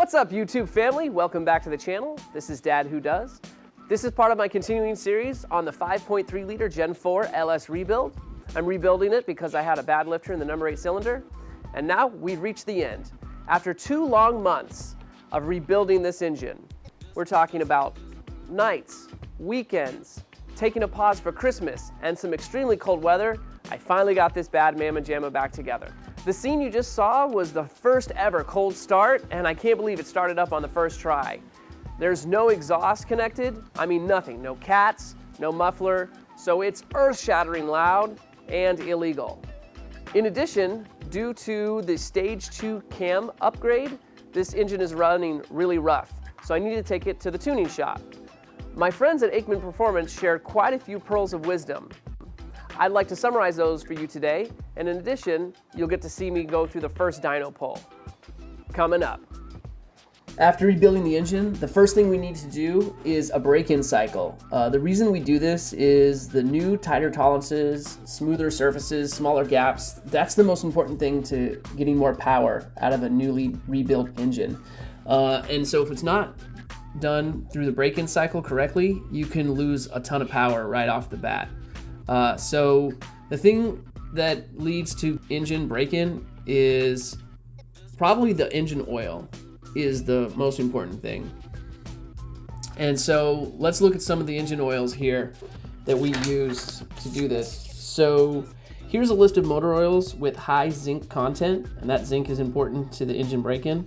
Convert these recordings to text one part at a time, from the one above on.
What's up, YouTube family? Welcome back to the channel. This is Dad Who Does. This is part of my continuing series on the 5.3 liter Gen 4 LS rebuild. I'm rebuilding it because I had a bad lifter in the number 8 cylinder. And now we've reached the end. After 2 long months of rebuilding this engine, we're talking about nights, weekends, taking a pause for Christmas, and some extremely cold weather, I finally got this bad mamma jamma back together. The scene you just saw was the first ever cold start, and I can't believe it started up on the first try. There's no exhaust connected, I mean nothing, no cats, no muffler, so it's earth-shattering loud and illegal. In addition, due to the Stage 2 cam upgrade, this engine is running really rough, so I need to take it to the tuning shop. My friends at Aikman Performance shared quite a few pearls of wisdom. I'd like to summarize those for you today, and in addition, you'll get to see me go through the first dyno pull. Coming up. After rebuilding the engine, the first thing we need to do is a break-in cycle. The reason we do this is the new tighter tolerances, smoother surfaces, smaller gaps. That's the most important thing to getting more power out of a newly rebuilt engine. And so if it's not done through the break-in cycle correctly, you can lose a ton of power right off the bat. So the thing that leads to engine break-in is probably the engine oil is the most important thing. And so let's look at some of the engine oils here that we use to do this. So here's a list of motor oils with high zinc content, and that zinc is important to the engine break-in.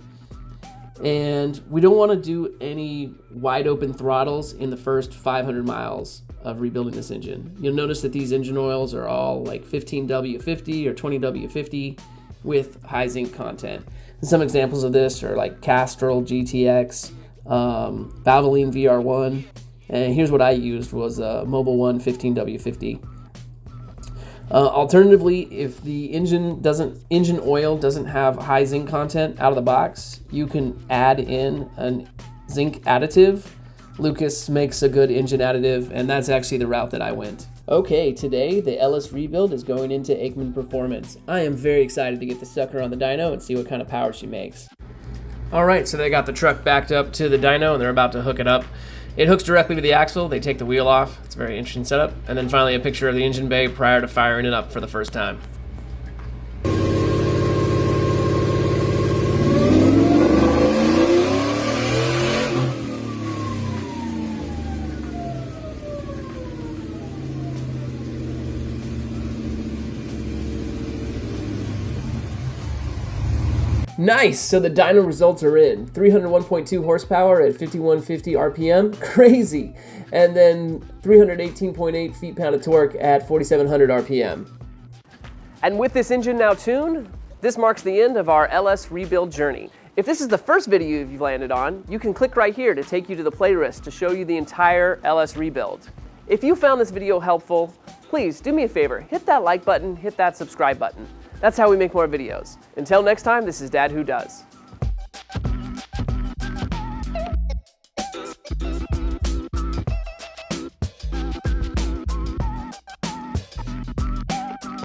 And we don't want to do any wide open throttles in the first 500 miles of rebuilding this engine. You'll notice that these engine oils are all like 15W50 or 20W50 with high zinc content. And some examples of this are like Castrol GTX, Valvoline VR1, and here's what I used was Mobil 1 15W50. Alternatively, if the engine oil doesn't have high zinc content out of the box, you can add in a zinc additive. Lucas makes a good engine additive, and that's actually the route that I went. Okay, today the LS rebuild is going into Aikman Performance. I am very excited to get the sucker on the dyno and see what kind of power she makes. All right, so they got the truck backed up to the dyno and they're about to hook it up. It hooks directly to the axle, they take the wheel off, it's a very interesting setup, and then finally a picture of the engine bay prior to firing it up for the first time. Nice, so the dyno results are in. 301.2 horsepower at 5150 RPM, crazy. And then 318.8 feet-pound of torque at 4700 RPM. And with this engine now tuned, this marks the end of our LS rebuild journey. If this is the first video you've landed on, you can click right here to take you to the playlist to show you the entire LS rebuild. If you found this video helpful, please do me a favor, hit that like button, hit that subscribe button. That's how we make more videos. Until next time, this is Dad Who Does.